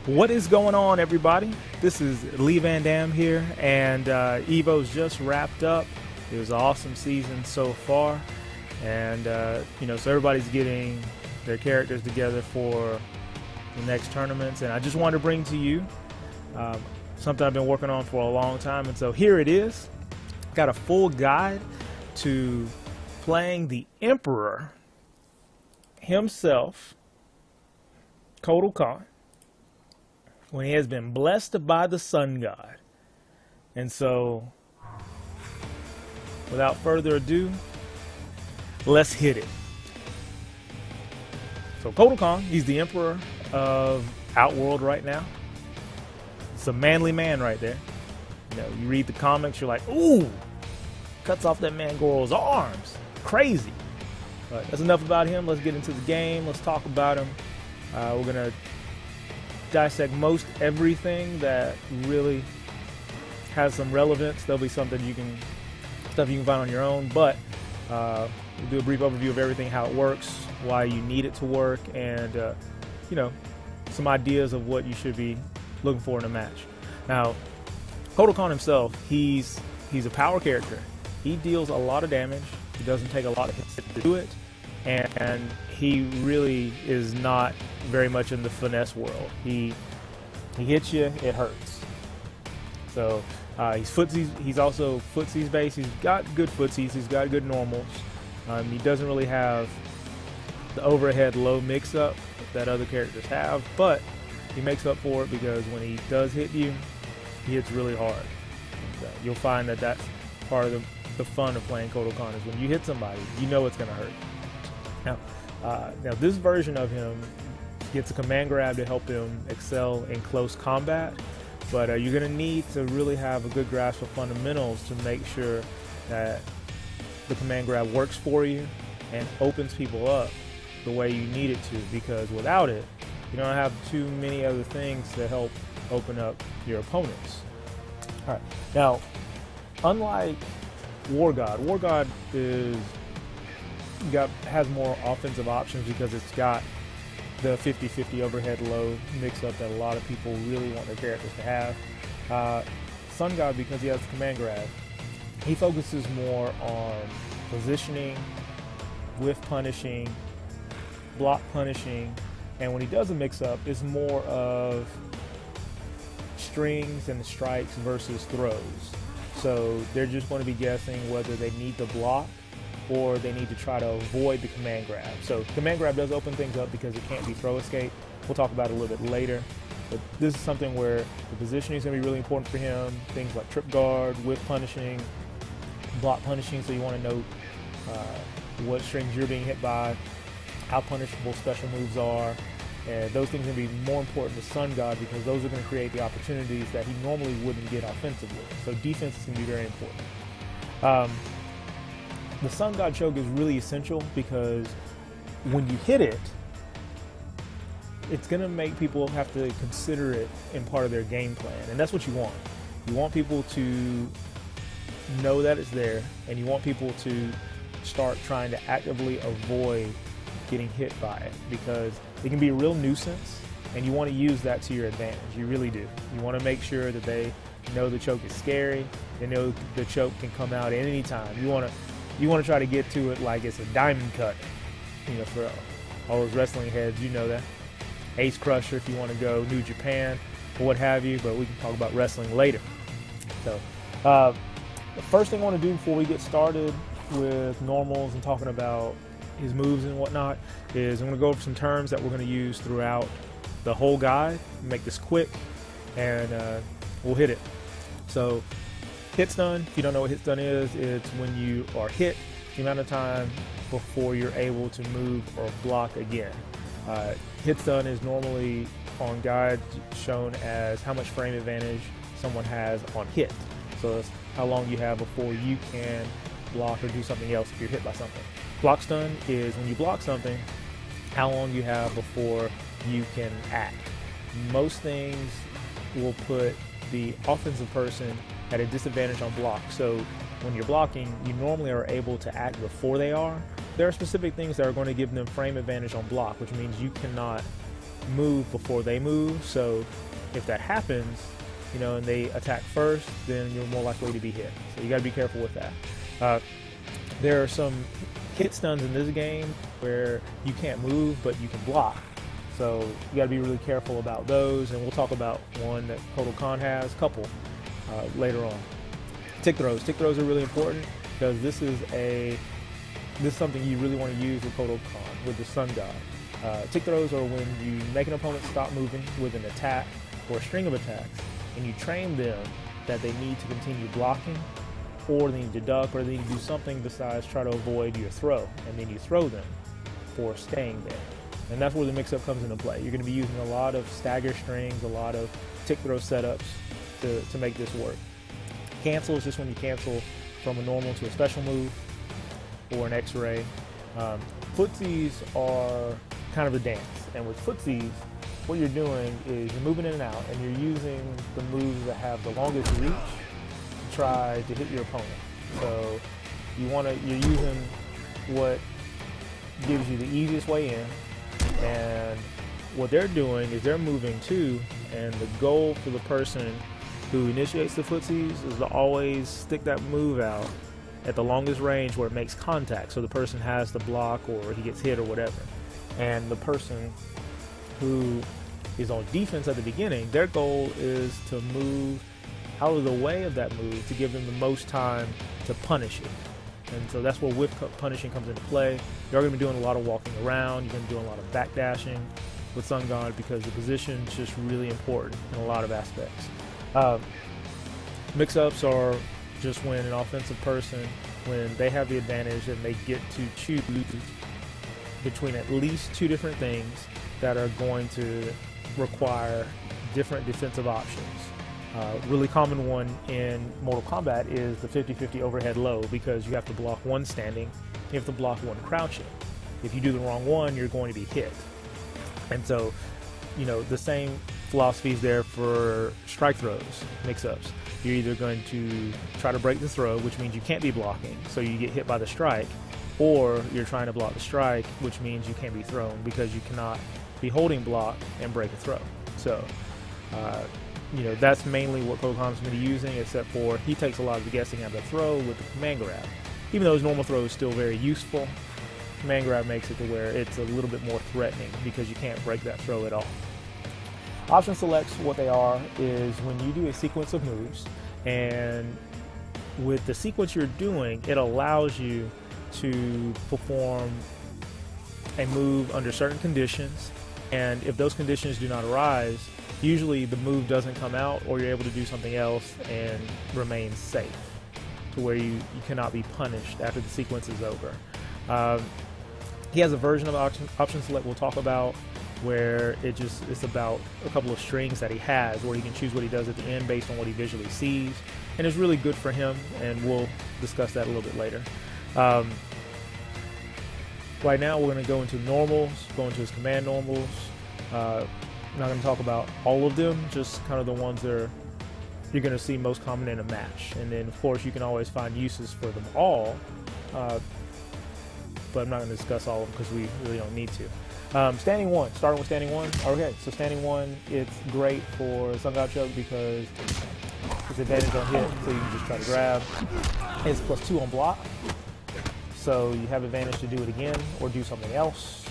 What is going on, everybody? This is Lee Van Dam here, and Evo's just wrapped up. It was an awesome season so far, and so everybody's getting their characters together for the next tournaments. And I just wanted to bring to you something I've been working on for a long time, and so here it is. Got a full guide to playing the Emperor himself, Kotal Kahn, when he has been blessed by the Sun God. And so, without further ado, let's hit it. So Kotal Kahn, he's the Emperor of Outworld right now. It's a manly man right there. You read the comics, you're like, ooh, cuts off that man Goro's arms. Crazy. But that's enough about him. Let's get into the game. Let's talk about him. We're going to dissect most everything that really has some relevance. There'll be something stuff you can find on your own, but we'll do a brief overview of everything, how it works, why you need it to work, and some ideas of what you should be looking for in a match. Now, Kotal Kahn himself, he's a power character. He deals a lot of damage. He doesn't take a lot of hits to do it, and he really is not very much in the finesse world. He hits you, it hurts. So he's Footsies. He's also Footsies based. He's got good Footsies. He's got good normals. He doesn't really have the overhead low mix-up that other characters have, but he makes up for it because when he does hit you, he hits really hard. And, you'll find that that's part of the fun of playing Kotal Kahn, is when you hit somebody, you know it's going to hurt. Now this version of him gets a command grab to help him excel in close combat, but you're going to need to really have a good grasp of fundamentals to make sure that the command grab works for you and opens people up the way you need it to, because without it, you don't have too many other things to help open up your opponents. All right, now, unlike War God has more offensive options because it's got the 50-50 overhead low mix-up that a lot of people really want their characters to have. Sun God, because he has the command grab, he focuses more on positioning, whiff punishing, block punishing, and when he does a mix-up, it's more of strings and strikes versus throws. So they're just going to be guessing whether they need to block or they need to try to avoid the command grab. So command grab does open things up because it can't be throw escape. We'll talk about it a little bit later. But this is something where the positioning is going to be really important for him. Things like trip guard, whiff punishing, block punishing, so you want to know what strings you're being hit by, how punishable special moves are. And those things are going to be more important to Sun God because those are going to create the opportunities that he normally wouldn't get offensively. So defense is going to be very important. The Sun God choke is really essential because when you hit it, it's going to make people have to consider it in part of their game plan. And that's what you want. You want people to know that it's there, and you want people to start trying to actively avoid getting hit by it, because it can be a real nuisance and you want to use that to your advantage. You really do. You want to make sure that they know the choke is scary. They know the choke can come out at any time. You want to try to get to it like it's a diamond cut. For all those wrestling heads, you know that. Ace Crusher if you want to go New Japan or what have you, but we can talk about wrestling later. So the first thing I want to do before we get started with normals and talking about his moves and whatnot is I'm going to go over some terms that we're going to use throughout the whole guide. Make this quick, and we'll hit it. So hit stun, if you don't know what hit stun is, it's when you are hit the amount of time before you're able to move or block again. Hit stun is normally on guides shown as how much frame advantage someone has on hit. So that's how long you have before you can block or do something else if you're hit by something. Block stun is when you block something, how long you have before you can act. Most things will put the offensive person at a disadvantage on block. So when you're blocking, you normally are able to act before they are. There are specific things that are going to give them frame advantage on block, which means you cannot move before they move. So if that happens, you know, and they attack first, then you're more likely to be hit. So you got to be careful with that. There are some hit stuns in this game where you can't move, but you can block. So you got to be really careful about those, and we'll talk about one that Kotal Kahn has, couple, later on. Tick throws. Tick throws are really important because this is something you really want to use with Kotal Kahn, with the Sun God. Tick throws are when you make an opponent stop moving with an attack or a string of attacks, and you train them that they need to continue blocking, or they need to duck, or they need to do something besides try to avoid your throw, and then you throw them for staying there. And that's where the mix-up comes into play. You're going to be using a lot of stagger strings, a lot of tick throw setups to make this work. Cancel is just when you cancel from a normal to a special move or an X-ray. Footsies are kind of a dance, and with footsies, what you're doing is you're moving in and out, and you're using the moves that have the longest reach to try to hit your opponent. So you're using what gives you the easiest way in, and what they're doing is they're moving too, and the goal for the person who initiates the footsies is to always stick that move out at the longest range where it makes contact, so the person has to block or he gets hit or whatever. And the person who is on defense at the beginning, their goal is to move out of the way of that move to give them the most time to punish it. And so that's where whiff punishing comes into play. You're going to be doing a lot of walking around. You're going to be doing a lot of backdashing with Sun God because the position is just really important in a lot of aspects. Mix-ups are just when an offensive person, when they have the advantage and they get to choose between at least two different things that are going to require different defensive options. Really common one in Mortal Kombat is the 50-50 overhead low, because you have to block one standing, you have to block one crouching. If you do the wrong one, you're going to be hit. And so, you know, the same philosophy is there for strike throws, mix-ups. You're either going to try to break the throw, which means you can't be blocking, so you get hit by the strike, or you're trying to block the strike, which means you can't be thrown because you cannot be holding block and break a throw. So, you know, that's mainly what Kotal Kahn's going to be using, except for he takes a lot of the guessing out of the throw with the command grab. Even though his normal throw is still very useful, command grab makes it to where it's a little bit more threatening because you can't break that throw at all. Option selects, what they are, is when you do a sequence of moves, and with the sequence you're doing, it allows you to perform a move under certain conditions, and if those conditions do not arise, usually the move doesn't come out, or you're able to do something else and remain safe to where you cannot be punished after the sequence is over. He has a version of option select we'll talk about where it's about a couple of strings that he has where he can choose what he does at the end based on what he visually sees, and it's really good for him, and we'll discuss that a little bit later. Right now we're going to go into normals, go into his command normals. I'm not going to talk about all of them, just kind of the ones that are, you're going to see most common in a match. And then, of course, you can always find uses for them all, but I'm not going to discuss all of them because we really don't need to. Standing one, starting with standing one. Okay, so standing one, it's great for Sun God Choke because it's advantage on hit, so you can just try to grab. It's +2 on block, so you have advantage to do it again or do something else.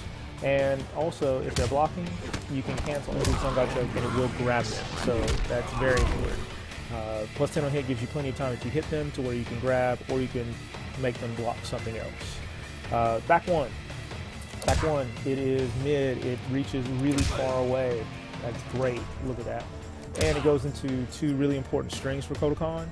And also, if they're blocking, you can cancel into Sun God Choke and it will grab them, so that's very important. +10 on hit gives you plenty of time if you hit them to where you can grab, or you can make them block something else. Back one. Back one, it is mid, it reaches really far away. That's great, look at that. And it goes into two really important strings for Kotal Kahn.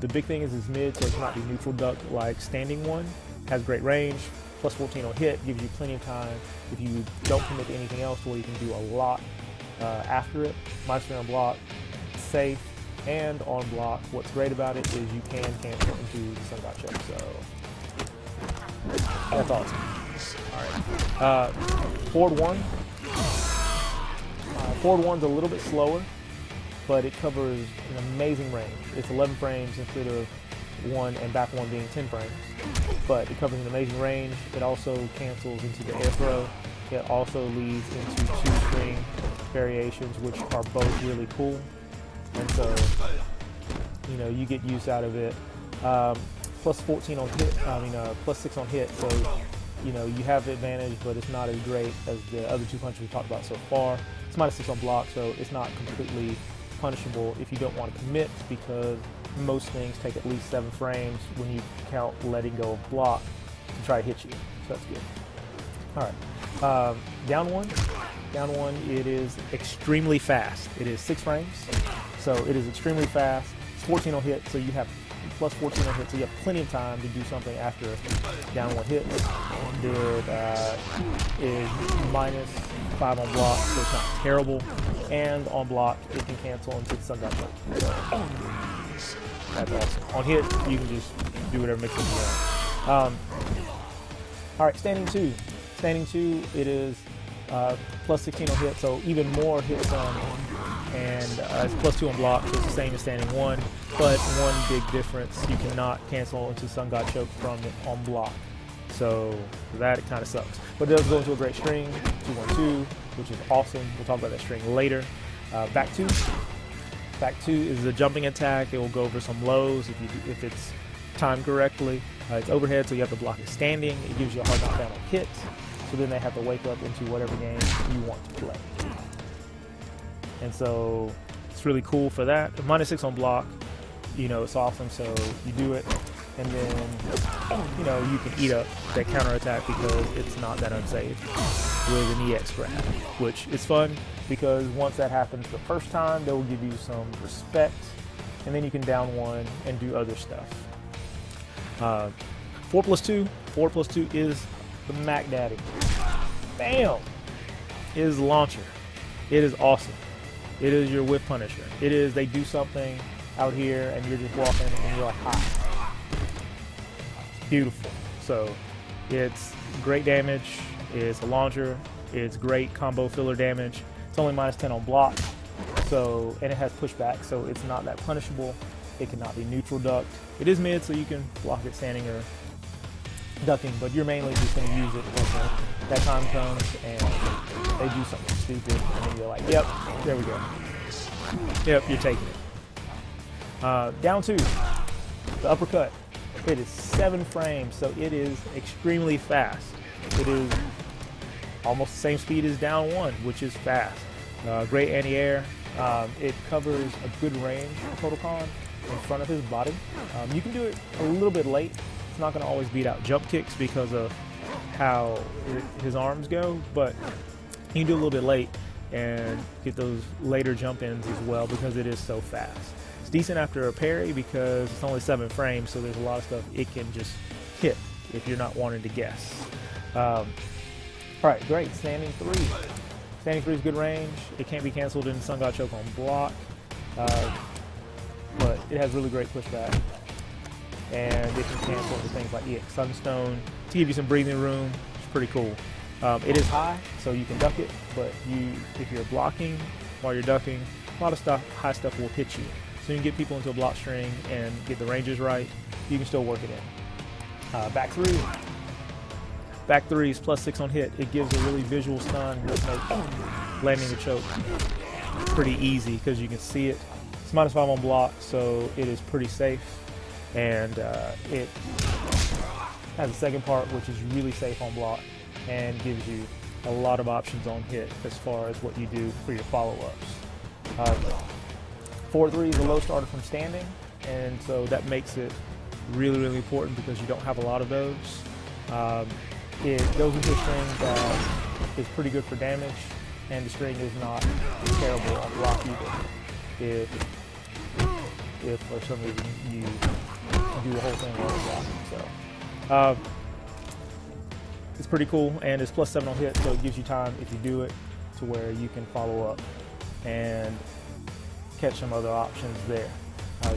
The big thing is it's mid, so it cannot be neutral duck like standing one. Has great range, +14 on hit, gives you plenty of time if you don't commit to anything else to where you can do a lot after it. -3 on block, safe, and on block. What's great about it is you can cancel into the Sun God Choke, so that's awesome. Alright, forward one. Forward one's a little bit slower, but it covers an amazing range. It's 11 frames instead of 1, and back one being 10 frames. But it covers an amazing range. It also cancels into the air throw, It also leads into 2 string variations, which are both really cool. And so, you know, you get use out of it. Plus 14 on hit, plus 6 on hit. So, you know, you have the advantage, but it's not as great as the other 2 punches we talked about so far. It's minus 6 on block, so it's not completely punishable if you don't want to commit, because most things take at least 7 frames when you count letting go of block to try to hit you. So that's good. All right, down one. Down one, it is extremely fast. It is 6 frames, so it is extremely fast. It's 14 on hit, so you have plus 14 on hit, so you have plenty of time to do something after down one hit. It is minus 5 on block, so it's not terrible. And on block, it can cancel into the sun god choke. So that's awesome. On hit, you can just do whatever makes sense you want. All right, standing 2. Standing 2, it is plus 16 on hit, so even more hits on, and it's plus 2 on block, so it's the same as standing 1, but one big difference, you cannot cancel into sun god choke from it on block. So that kind of sucks. But it does go into a great string, 2-1-2, which is awesome. We'll talk about that string later. Back 2. Back 2 is a jumping attack. It will go over some lows if it's timed correctly. It's overhead, so you have to block it standing. It gives you a hard knockdown on hit. So then they have to wake up into whatever game you want to play. And so it's really cool for that. Minus 6 on block, you know, it's awesome. So you do it, and then, you know, you can eat up that counter attack because it's not that unsafe with an EX grab, which is fun because once that happens the first time, they will give you some respect, and then you can down one and do other stuff. 4+2. 4+2 is the Mac Daddy. Bam! It is launcher. It is awesome. It is your whip punisher. It is, they do something out here and you're just walking and you're like, hi. Beautiful. So it's great damage. It's a launcher. It's great combo filler damage. It's only minus 10 on block. So, and it has pushback, so it's not that punishable. It cannot be neutral ducked. It is mid, so you can block it standing or ducking, but you're mainly just going to use it when that time comes and they do something stupid, and then you're like, yep, there we go. Yep, you're taking it. Down 2, the uppercut. It is 7 frames, so it is extremely fast. It is almost the same speed as down 1, which is fast. Great anti-air. It covers a good range for Kotal Kahn in front of his body. You can do it a little bit late. It's not going to always beat out jump kicks because of how his arms go, but you can do a little bit late and get those later jump ins as well because it is so fast. It's decent after a parry because it's only 7 frames, so there's a lot of stuff it can just hit if you're not wanting to guess. All right, great. Standing 3. Standing 3 is good range. It can't be canceled in sun god choke on block, but it has really great pushback. And it can cancel into things like EX Sunstone to give you some breathing room. It's pretty cool. It is high, so you can duck it, but if you're blocking while you're ducking, a lot of high stuff will hit you. So you can get people into a block string and get the ranges right. You can still work it in. Back 3. Back 3 is plus 6 on hit. It gives a really visual stun with landing the choke. Pretty easy because you can see it. It's minus 5 on block, so it is pretty safe. And it has a second part which is really safe on block and gives you a lot of options on hit as far as what you do for your follow-ups. 4-3 is a low starter from standing, and so that makes it really, really important because you don't have a lot of those. It goes into a string that is pretty good for damage, and the string is not terrible on block either. If for some reason you do the whole thing while blocking. So it's pretty cool, and it's plus 7 on hit, so it gives you time if you do it to where you can follow up and catch some other options there.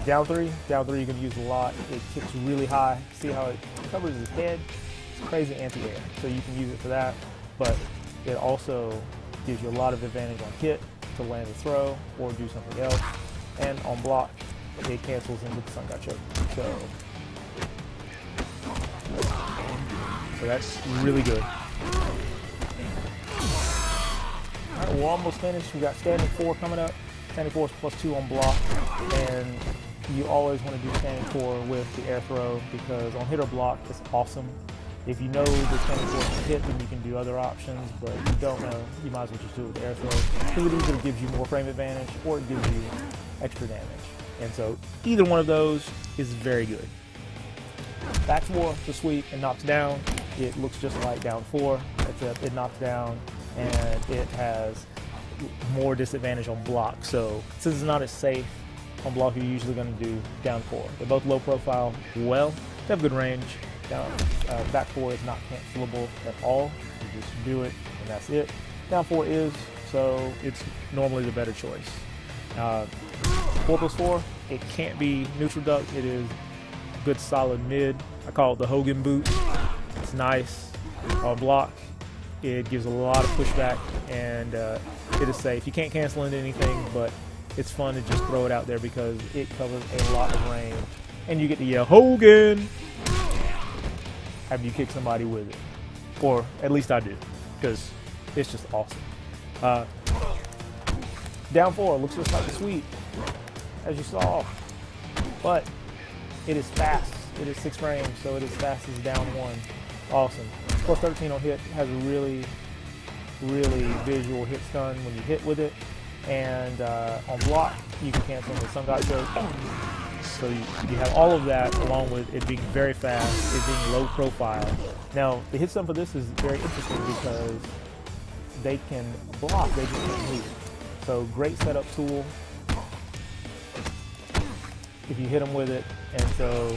Down 3 you can use a lot. It kicks really high. See how it covers his head? It's crazy anti-air, so you can use it for that, but it also gives you a lot of advantage on hit to land a throw or do something else, and on block it cancels into the sun god choke. So that's really good. we're almost finished. We got standing 4 coming up. Standing 4 is +2 on block, and you always want to do standing 4 with the air throw because on hit or block it's awesome. If you know the standing 4 can hit, then you can do other options, but if you don't know, you might as well just do it with the air throw because it either gives you more frame advantage or it gives you extra damage. And so either one of those is very good. Back 4 to sweep and knocks down. It looks just like down 4, except it knocks down and it has more disadvantage on block. So since it's not as safe on block, you're usually going to do down 4. They're both low profile. Well, they have good range. Down back 4 is not cancelable at all. You just do it and that's it. Down 4 is, so it's normally the better choice. 4+4, it can't be neutral duck. It is good solid mid. I call it the Hogan boot. It's nice on block. It gives a lot of pushback and it is safe. You can't cancel into anything, but it's fun to just throw it out there because it covers a lot of range and you get to yell Hogan after you kick somebody with it, or at least I do, because it's just awesome. Down 4 looks just like the sweep, as you saw, but it is fast. It is 6 frames, so it is fast as down 1. Awesome. +13 on hit, has a really visual hit stun when you hit with it, and on block you can cancel the sun god choke. So you have all of that along with it being very fast, it being low profile. Now the hit stun for this is very interesting because they can block, they just can't move. So great setup tool if you hit them with it, and so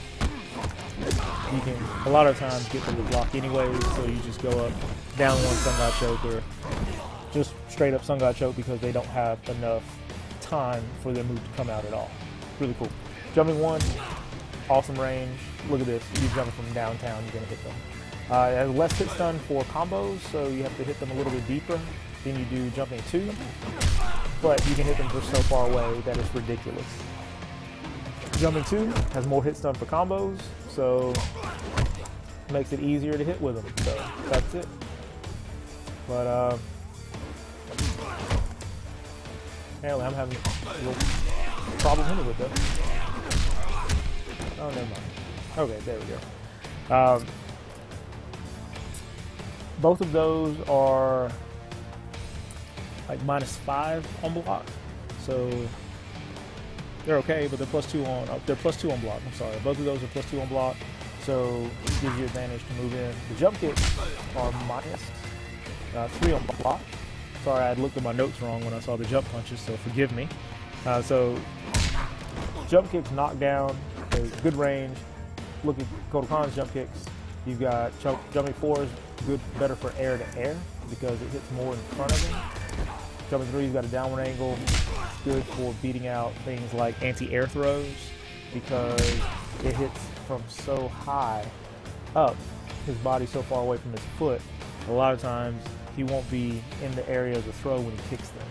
you can a lot of times get them to block anyways. So you just go up, down 1 sun god choke, or just straight up sun god choke because they don't have enough time for their move to come out at all. Really cool. Jumping 1, awesome range. Look at this. You're jumping from downtown, you're going to hit them. It has less hit stun for combos, so you have to hit them a little bit deeper than you do jumping 2. But you can hit them from so far away that it's ridiculous. Jumping 2 has more hit stun for combos, so makes it easier to hit with them. So that's it. But apparently I'm having a little problem hitting with that. Oh, never mind. Okay, there we go. Both of those are like -5 on block, so they're okay, but they're +2 on. They're +2 on block. I'm sorry. Both of those are +2 on block, so it gives you advantage to move in. The jump kicks are -3 on block. Sorry, I had looked at my notes wrong when I saw the jump punches, so forgive me. So jump kicks, knockdown, good range. Look at Kotal Kahn's jump kicks. You've got jumping 4 is good, better for air to air because it hits more in front of him. Jumping 3, you've got a downward angle, good for beating out things like anti-air throws because it hits from so high up, his body's so far away from his foot. A lot of times he won't be in the area of the throw when he kicks them.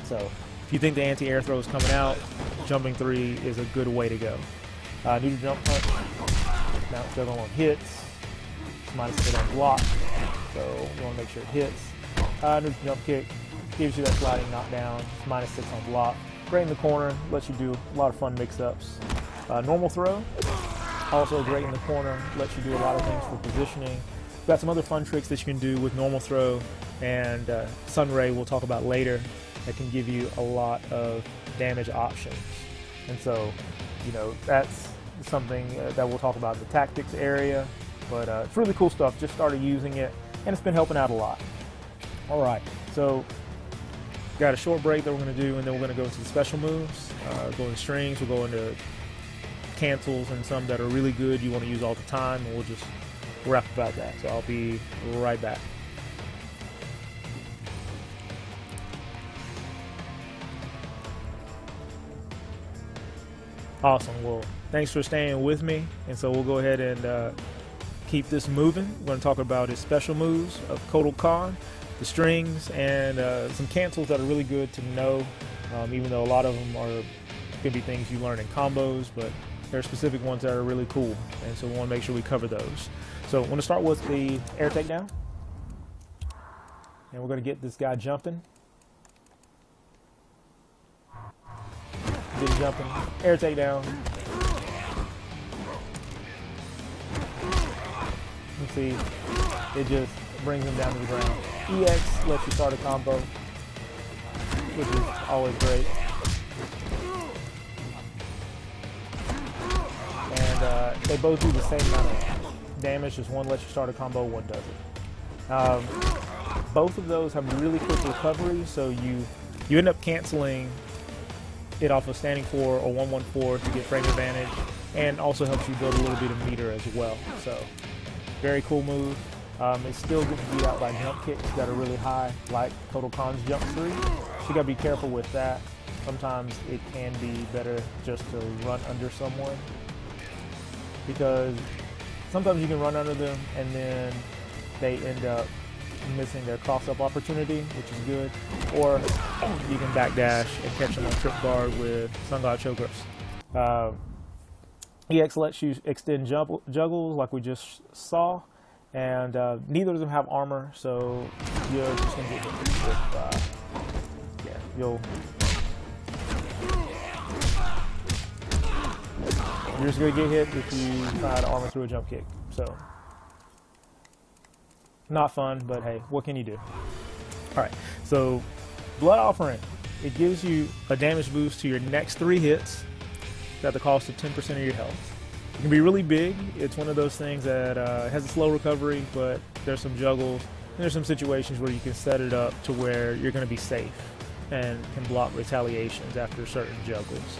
So if you think the anti-air throw is coming out, jumping 3 is a good way to go. Neutral jump punch, now it's juggling on hits, -8 on block, so you want to make sure it hits. Neutral jump kick gives you that sliding knockdown, it's -6 on block. Great in the corner, lets you do a lot of fun mix-ups. Normal throw, also great in the corner, lets you do a lot of things for positioning. We've got some other fun tricks that you can do with normal throw, and Sunray we'll talk about later, that can give you a lot of damage options. And so, you know, that's something that we'll talk about in the tactics area, but it's really cool stuff. Just started using it, and it's been helping out a lot. All right, so got a short break that we're going to do, and then we're going to go into the special moves. Go into strings, we'll go into cancels and some that are really good you want to use all the time, and we'll just wrap about that. So I'll be right back. Awesome. Well, thanks for staying with me, and so we'll go ahead and keep this moving. We're going to talk about his special moves of Kotal Kahn, the strings, and some cancels that are really good to know, even though a lot of them are could be things you learn in combos, but there are specific ones that are really cool, and so we want to make sure we cover those. So I'm going to start with the air takedown, and we're going to get this guy jumping. get jumping. Air takedown. You see, it just brings him down to the ground. EX lets you start a combo, which is always great. And they both do the same amount of damage, just one lets you start a combo, one doesn't. Both of those have really quick recovery, so you end up canceling it off of standing 4 or 114 to get frame advantage, and also helps you build a little bit of meter as well. So very cool move. It's still getting beat out by jump kicks that are really high, like Kotal Kahn's jump 3. So you gotta be careful with that. Sometimes it can be better just to run under someone, because sometimes you can run under them and then they end up missing their cross-up opportunity, which is good. Or you can backdash and catch them on trip guard with Sun God chokers. EX lets you extend juggles like we just saw, and neither of them have armor, so you're just gonna get hit with, you're just gonna get hit if you try to armor through a jump kick. So not fun, but hey, what can you do? All right, so Blood Offering, it gives you a damage boost to your next 3 hits at the cost of 10% of your health. It can be really big. It's one of those things that has a slow recovery, but there's some juggles. And there's some situations where you can set it up to where you're going to be safe and can block retaliations after certain juggles.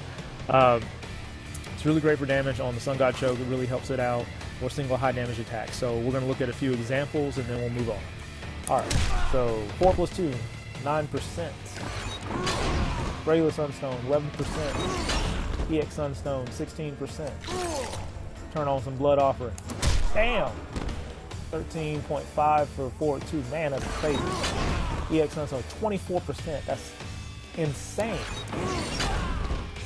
It's really great for damage on the Sun God choke. It really helps it out, or single high damage attacks. So we're going to look at a few examples and then we'll move on. All right, so 4 plus 2, 9%. Regular Sunstone, 11%. EX Sunstone, 16%. Turn on some Blood Offering. Damn! 13.5 for 4-2. Man, that's crazy. EX Sunstone, 24%. That's insane.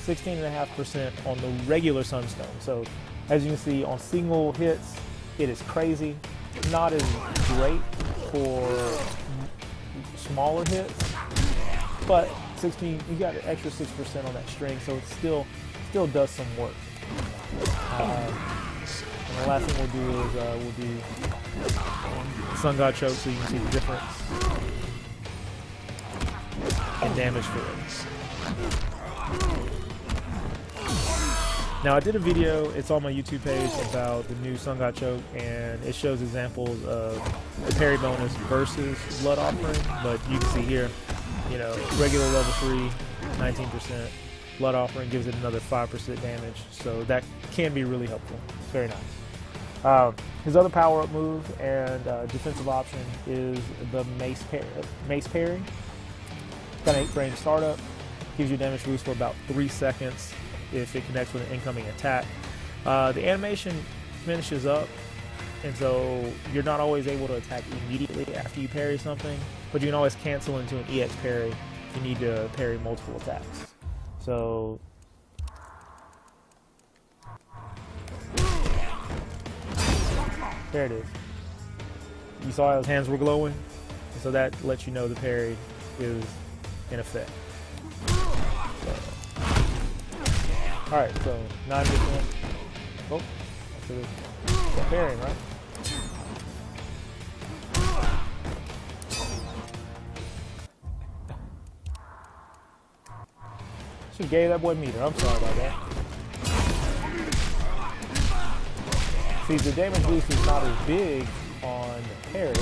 16.5% on the regular Sunstone. So, as you can see, on single hits, it is crazy. Not as great for smaller hits, but 16, you got an extra 6% on that string, so it still does some work. And the last thing we'll do is we'll do Sun God choke, so you can see the difference in damage for it. Now, I did a video, it's on my YouTube page, about the new Sun God choke, and it shows examples of the parry bonus versus Blood Offering, but you can see here, you know, regular level 3, 19%. Blood Offering gives it another 5% damage, so that can be really helpful. It's very nice. His other power-up move and defensive option is the Mace parry. Got an 8-frame startup, gives you a damage boost for about 3 seconds if it connects with an incoming attack. The animation finishes up, and so you're not always able to attack immediately after you parry something, but you can always cancel into an EX parry if you need to parry multiple attacks. So there it is. You saw how his hands were glowing, and so that lets you know the parry is in effect. Alright, so 9%. Oh, that's parrying, right? Should gave that boy meter. I'm sorry about that. See, the damage boost is not as big on the parry,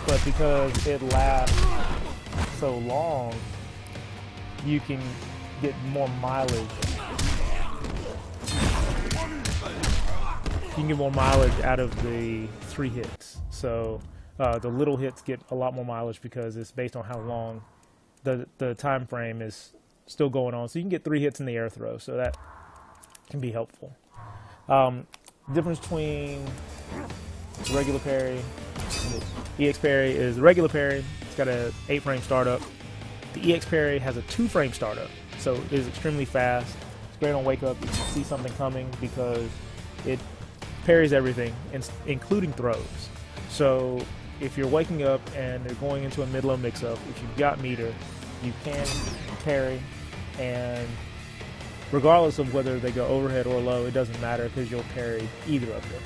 but because it lasts so long, you can get more mileage. You can get more mileage out of the 3 hits. So the little hits get a lot more mileage because it's based on how long the time frame is still going on. So you can get 3 hits in the air throw, so that can be helpful. Difference between regular parry and the EX parry is the regular parry. It's got a 8-frame startup. The EX parry has a 2-frame startup, so it is extremely fast. It's great on wake up. You can see something coming because it parries everything, including throws. So if you're waking up and they're going into a mid-low mix-up, if you've got meter, you can parry, and regardless of whether they go overhead or low, it doesn't matter because you'll parry either of them.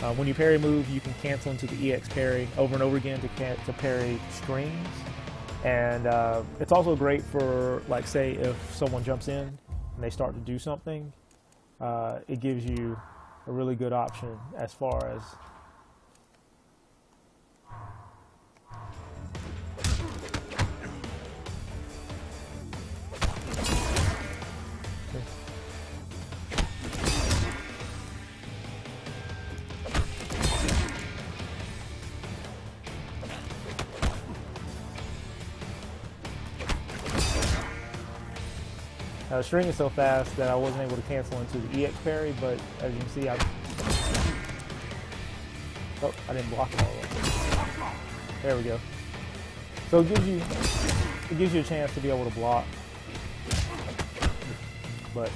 Now, when you parry move, you can cancel into the EX parry over and over again to parry strings. And it's also great for, like, say if someone jumps in and they start to do something, it gives you a really good option as far as the string is so fast that I wasn't able to cancel into the EX parry, but as you can see, oh, I didn't block it all the way. There we go. So it gives you a chance to be able to block, but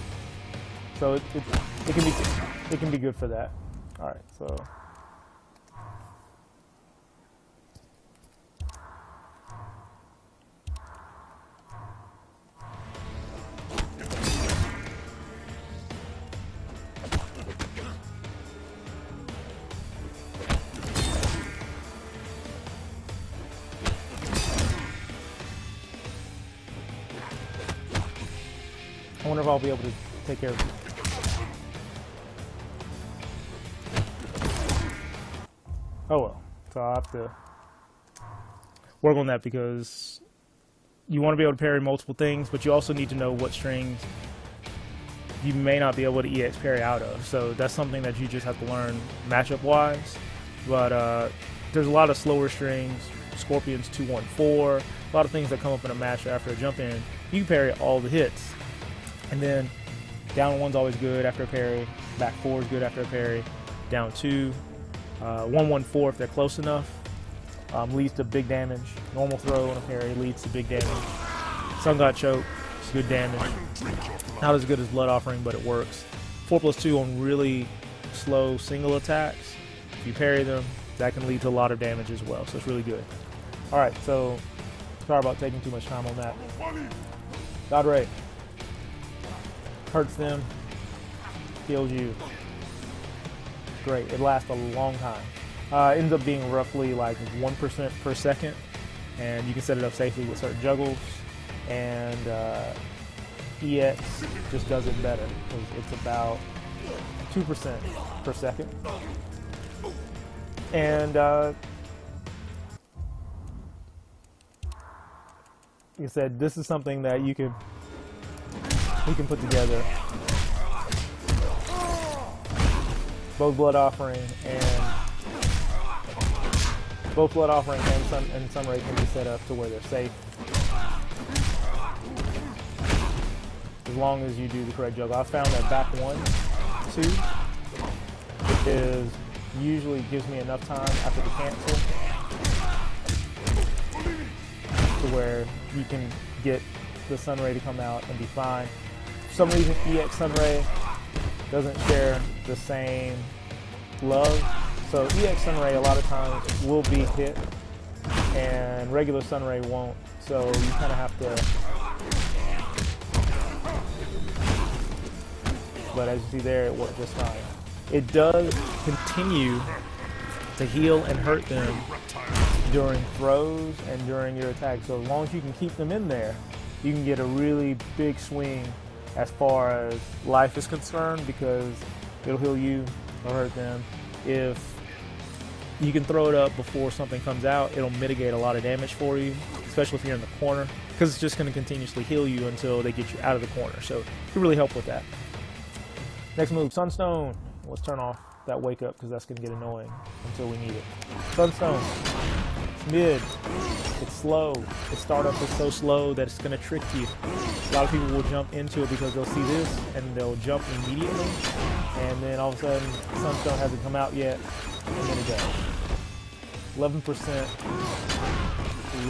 so it can be good for that. All right, so. I wonder if I'll be able to take care of it. Oh well, so I'll have to work on that because you want to be able to parry multiple things, but you also need to know what strings you may not be able to EX parry out of. So that's something that you just have to learn matchup wise. But there's a lot of slower strings, Scorpions 2-1-4, a lot of things that come up in a match after a jump in. You can parry all the hits. And then down 1's always good after a parry, back 4 is good after a parry, down 2, 1-1-4 if they're close enough, leads to big damage. Normal throw and a parry leads to big damage. Sun God choke is good damage. Not as good as Blood Offering, but it works. 4+2 on really slow single attacks. If you parry them, that can lead to a lot of damage as well, so it's really good. Alright, so sorry about taking too much time on that. God Ray. Hurts them, heals you. Great, it lasts a long time. Ends up being roughly like 1% per second, and you can set it up safely with certain juggles, and EX just does it better, because it's about 2% per second. And like I said, this is something that you can put together. Both Blood Offering and Sunray can be set up to where they're safe, as long as you do the correct juggle. I found that back 1, 2 usually gives me enough time after the cancel to where you can get the Sunray to come out and be fine. For some reason, EX Sunray doesn't share the same love. So EX Sunray a lot of times will be hit, and regular Sunray won't. So you kind of have to. But as you see there, it worked just fine. It does continue to heal and hurt them during throws and during your attack. So as long as you can keep them in there, you can get a really big swing as far as life is concerned, because it'll heal you or hurt them. If you can throw it up before something comes out, it'll mitigate a lot of damage for you, especially if you're in the corner, because it's just going to continuously heal you until they get you out of the corner. So it can really help with that. Next move, Sunstone. Let's turn off that wake up because that's going to get annoying until we need it. Sunstone. It's mid. It's slow. Its startup is so slow that it's going to trick you. A lot of people will jump into it because they'll see this and they'll jump immediately, and then all of a sudden Sunstone hasn't come out yet, and then it does. 11%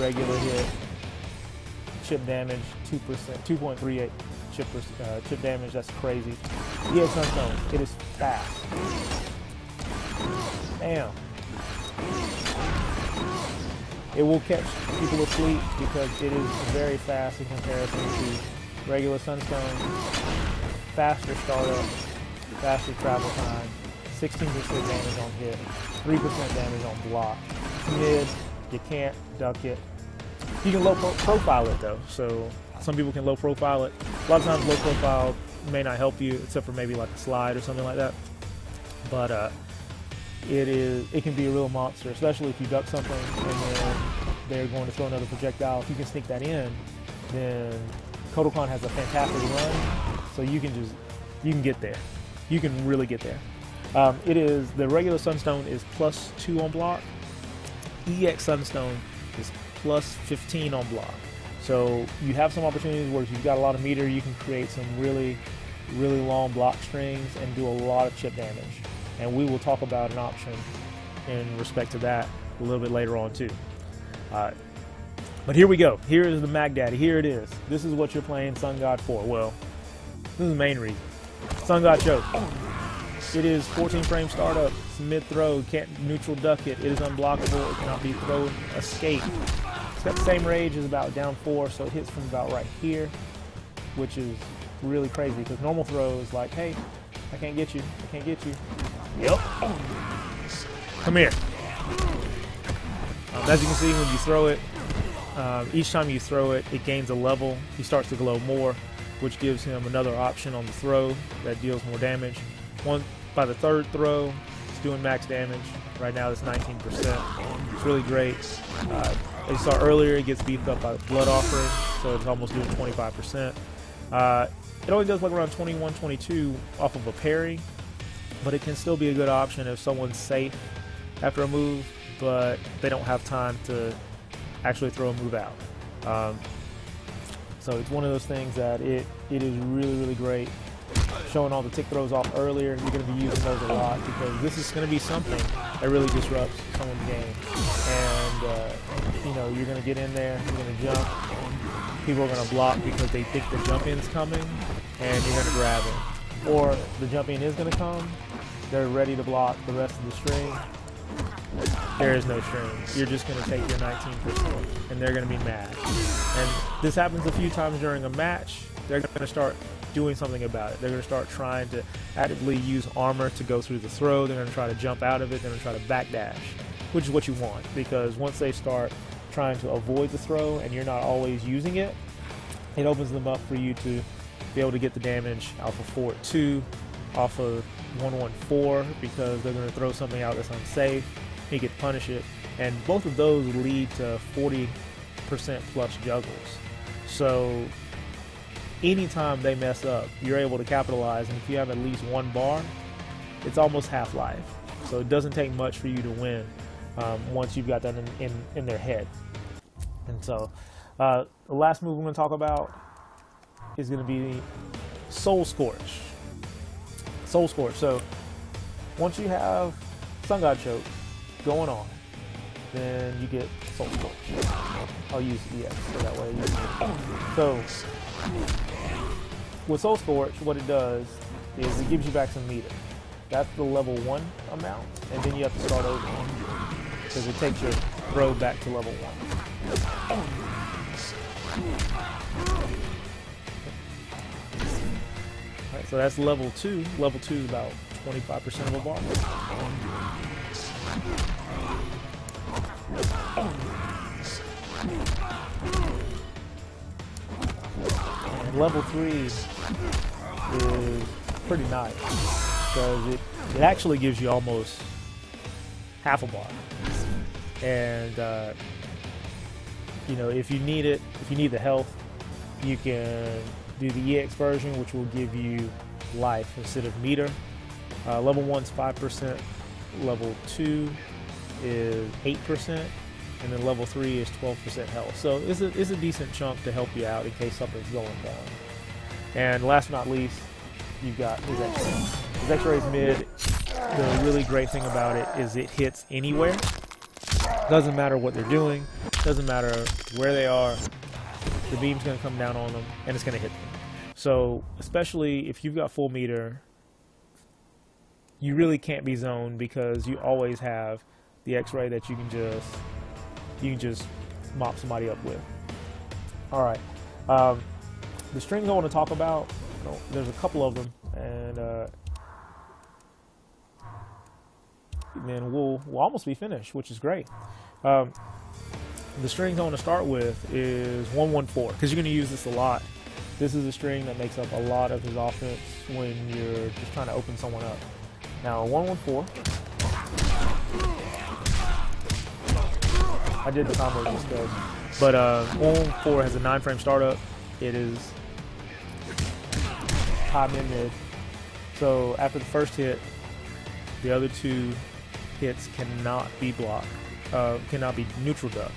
regular hit. Chip damage 2%, 2.38 chip damage. That's crazy. EX Sunstone. It is fast. Damn. It will catch people asleep because it is very fast in comparison to regular Sunstone. Faster startup, faster travel time, 16% damage on hit, 3% damage on block. Mid, you can't duck it. You can low profile it though, so some people can low profile it. A lot of times low profile may not help you, except for maybe like a slide or something like that. But it can be a real monster, especially if you duck something and then they're going to throw another projectile. If you can sneak that in, then Kotal Kahn has a fantastic run, so you can get there. You can really get there. The regular Sunstone is +2 on block. EX Sunstone is +15 on block. So you have some opportunities where if you've got a lot of meter, you can create some really long block strings and do a lot of chip damage. And we will talk about an option in respect to that a little bit later on too. But here we go. Here is the Mag Daddy. Here it is. This is what you're playing Sun God for. Well, this is the main reason. Sun God Choke. It is 14 frame startup. It's mid throw. Can't neutral duck it. It is unblockable. It cannot be thrown escape. It's got the same rage as about down 4, so it hits from about right here, which is really crazy because normal throw is like, hey, I can't get you. I can't get you. Yep. Come here. As you can see, when you throw it, each time you throw it, it gains a level. He starts to glow more, which gives him another option on the throw that deals more damage. By the third throw, it's doing max damage. Right now, it's 19%. It's really great. As you saw earlier, it gets beefed up by the Blood Offering, so it's almost doing 25%. It only does like around 21, 22 off of a parry, but it can still be a good option if someone's safe after a move, but they don't have time to actually throw a move out. So it's one of those things that it is really great. Showing all the tick throws off earlier, you're going to be using those a lot because this is going to be something that really disrupts someone's game. And you know, you're going to get in there, you're going to jump. People are going to block because they think the jump in's coming, and you're going to grab it. Or the jump in is going to come, they're ready to block the rest of the string. There is no string. You're just going to take your 19%, and they're going to be mad. And this happens a few times during a match. They're going to start doing something about it. They're going to start trying to actively use armor to go through the throw. They're going to try to jump out of it. They're going to try to backdash, which is what you want, because once they start trying to avoid the throw and you're not always using it, it opens them up for you to be able to get the damage off of 4-2, off of 1-1-4, because they're going to throw something out that's unsafe. You get to punish it, and both of those lead to 40% plus juggles. So anytime they mess up, you're able to capitalize, and if you have at least one bar, it's almost half-life. So it doesn't take much for you to win once you've got that in their head. And so the last move we're going to talk about is going to be Soul Scorch. Soul Scorch. So once you have Sun God Choke going on, then you get Soul Scorch. I'll use EX so that way So with Soul Scorch, what it does is it gives you back some meter. That's the level 1 amount, and then you have to start over because it takes your throw back to level 1. Alright, so that's level 2. Level 2 is about 25% of a bar. And level 3 is pretty nice because it actually gives you almost half a bar. And you know, if you need it, if you need the health, you can do the EX version, which will give you life instead of meter. Level 1 is 5%, level 2 is 8%, and then level 3 is 12% health. So it's a decent chunk to help you out in case something's going down. And last but not least, you've got his X-ray. His X-ray is mid. The really great thing about it is it hits anywhere. Doesn't matter what they're doing, doesn't matter where they are, the beam's going to come down on them and it's going to hit them. So especially if you've got full meter, you really can't be zoned because you always have the X-ray that you can just you can just mop somebody up with. All right, the strings I want to talk about, there's a couple of them, and then we'll almost be finished, which is great. The strings I want to start with is 114, because you're going to use this a lot. This is a string that makes up a lot of his offense when you're just trying to open someone up. Now 114, I did the combo just because, but 114 has a 9-frame startup. It is high mid, so after the first hit, the other 2 hits cannot be blocked, cannot be neutral ducked.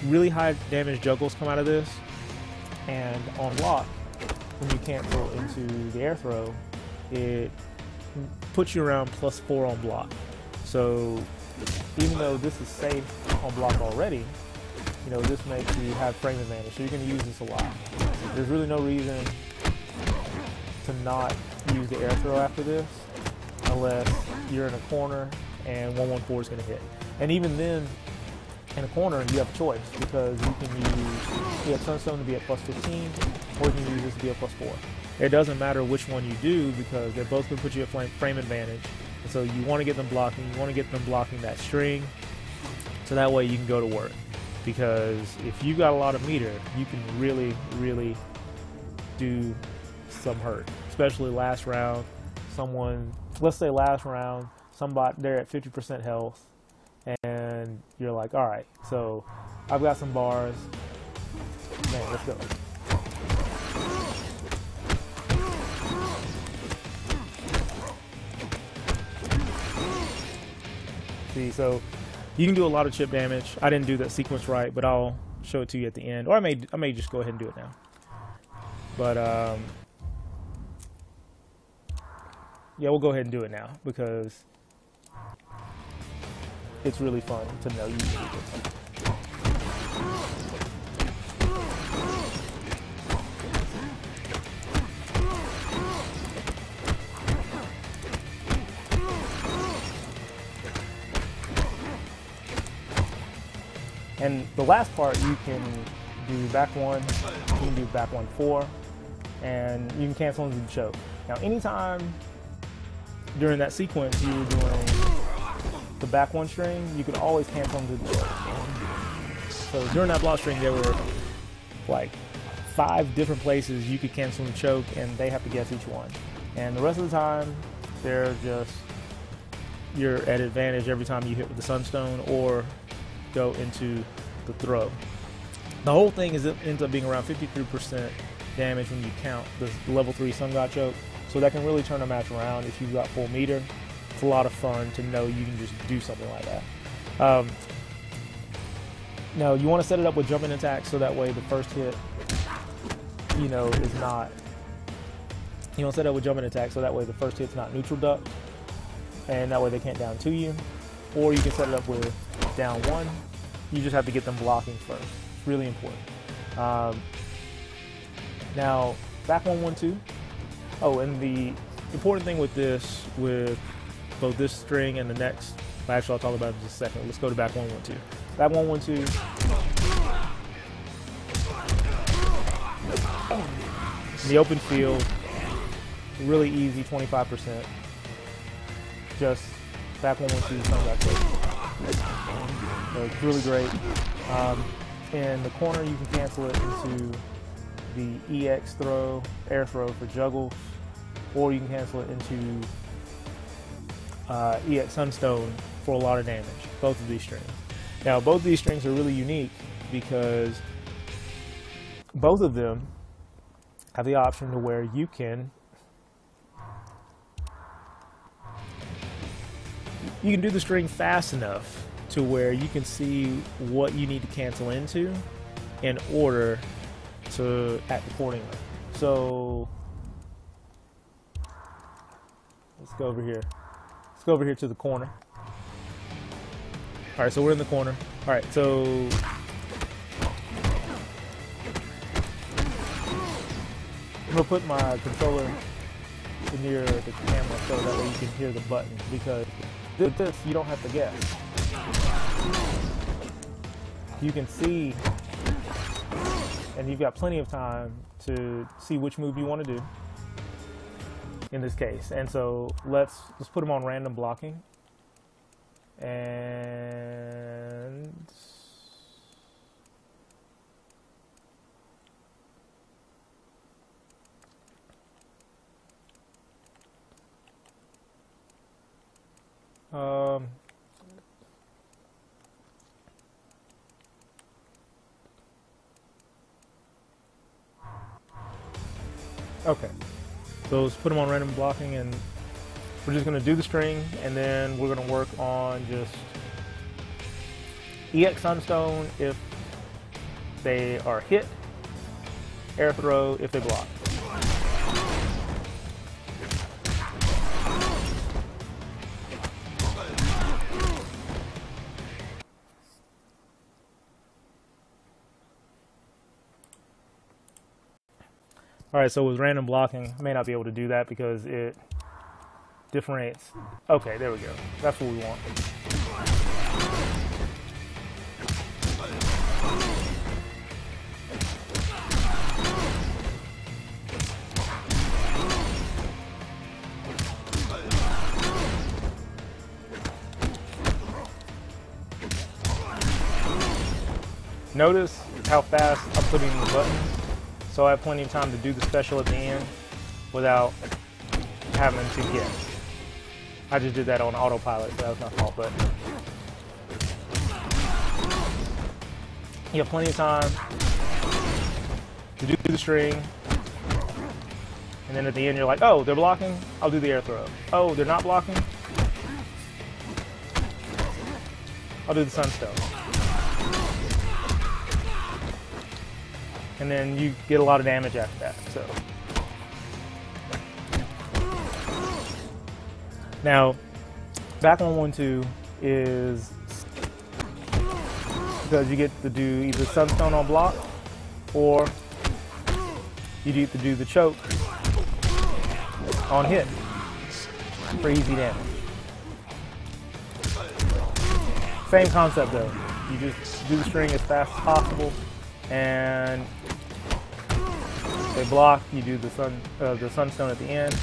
Really high damage juggles come out of this, and on block, when you cancel into the air throw, it puts you around +4 on block. So even though this is safe on block already, you know, this makes you have frame advantage. So you're going to use this a lot. There's really no reason to not use the air throw after this, unless you're in a corner and 114 is going to hit. And even then, in a corner, you have a choice, because you can you have Sunstone to be at +15, or you can use this to be at +4. It doesn't matter which one you do, because they're both going to put you at frame advantage. And so you want to get them blocking. You want to get them blocking that string, so that way you can go to work. Because if you got a lot of meter, you can really, really do some hurt, especially last round. Let's say last round, somebody they're at 50% health, and you're like, all right, so I've got some bars, man, let's go. See, so you can do a lot of chip damage. I didn't do that sequence right, but I'll show it to you at the end, or I may just go ahead and do it now. But yeah, we'll go ahead and do it now, because it's really fun to know you can do this. And the last part, you can do back 1, you can do back 1-4, and you can cancel into the choke. Now, anytime during that sequence you were doing the back 1 string, you could always cancel into the choke. So during that block string, there were like 5 different places you could cancel the choke, and they have to guess each one. And the rest of the time, you're at advantage every time you hit with the Sunstone or go into the throw. The whole thing ends up being around 53% damage when you count the level 3 Sun God choke. So that can really turn a match around if you've got full meter. It's a lot of fun to know you can just do something like that. Now you want to set it up with jumping attacks, so that way the first hit, you know, is not. You want to set it up with jumping attacks, so that way the first hit's not neutral ducked, and that way they can't down 2 you. Or you can set it up with down 1. You just have to get them blocking first. It's really important. Now back 1-1-2. Oh, and the important thing with this, with both this string and the next, actually I'll talk about it in just a second. Let's go to back 1-1-2. Back 1-1-2. In the open field, really easy, 25%. Just back 1-1-2, something like that. So it's really great. In the corner, you can cancel it into the EX throw, air throw for juggles, or you can cancel it into EX Sunstone for a lot of damage, both of these strings. Now, both of these strings are really unique because both of them have the option to where you can do the string fast enough to where you can see what you need to cancel into in order to act accordingly. So let's go over here. Let's go over here to the corner. All right, so we're in the corner. All right, so I'm gonna put my controller near the camera so that way you can hear the button, because with this you don't have to guess. you can see, and you've got plenty of time to see which move you want to do in this case. And so let's put them on random blocking. And okay, so let's put them on random blocking, and we're just going to do the string, and then we're going to work on just EX Sunstone if they are hit, air throw if they block. Alright, so with random blocking, I may not be able to do that because it differentiates. Okay, there we go. That's what we want. Notice how fast I'm putting the button, so I have plenty of time to do the special at the end without having to guess. I just did that on autopilot, so that was my fault, but you have plenty of time to do the string, and then at the end you're like, oh, they're blocking, I'll do the air throw. Oh, they're not blocking, I'll do the sunstone. And then you get a lot of damage after that. So now, back 1-1-2 is because you get to do either sunstone on block, or you get to do the choke on hit for easy damage. Same concept though. You just do the string as fast as possible, and they block, you do the sunstone at the end.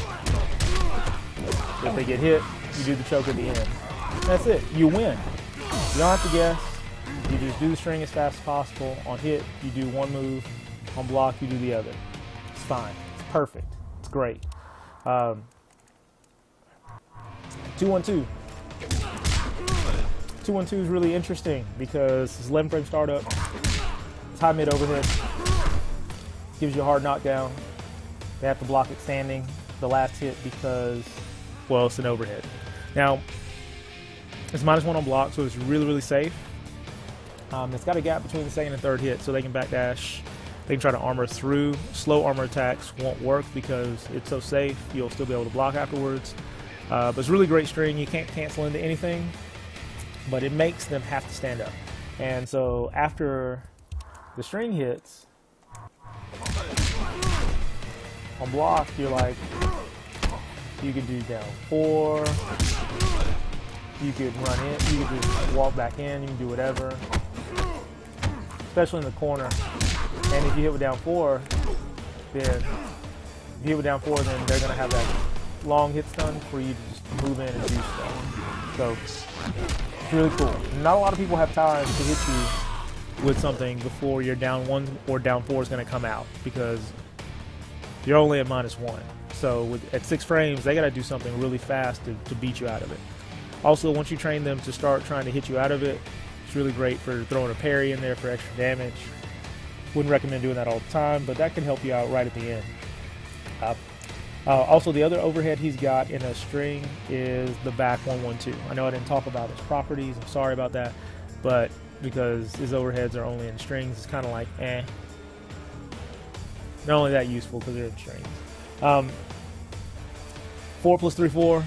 If they get hit, you do the choke at the end. That's it. You win. You don't have to guess. You just do the string as fast as possible. On hit, you do one move. On block, you do the other. It's fine. It's perfect. It's great. 2-1-2. 2-1-2 is really interesting because it's 11 frame startup. It's high mid overhead. Gives you a hard knockdown. They have to block it standing the last hit because, well, it's an overhead. Now, it's -1 on block, so it's really, really safe. It's got a gap between the second and third hit, so they can backdash. They can try to armor through. Slow armor attacks won't work because it's so safe. You'll still be able to block afterwards. But it's really great string. You can't cancel into anything, but it makes them have to stand up. And so after the string hits, on block, you're like, you could do down 4, you could run in, you could just walk back in, you can do whatever, especially in the corner. And if you hit with down 4, then they're going to have that long hit stun for you to just move in and do stuff. So it's really cool. Not a lot of people have time to hit you with something before your down 1 or down 4 is going to come out, because you're only at -1. So at 6 frames, they got to do something really fast to beat you out of it. Also, once you train them to start trying to hit you out of it, it's really great for throwing a parry in there for extra damage. Wouldn't recommend doing that all the time, but that can help you out right at the end. Also, the other overhead he's got in a string is the back 1-1-2. I know I didn't talk about his properties. I'm sorry about that, but because his overheads are only in strings, it's kind of like, eh. They're only that useful because they're in strings. 4 + 3 4.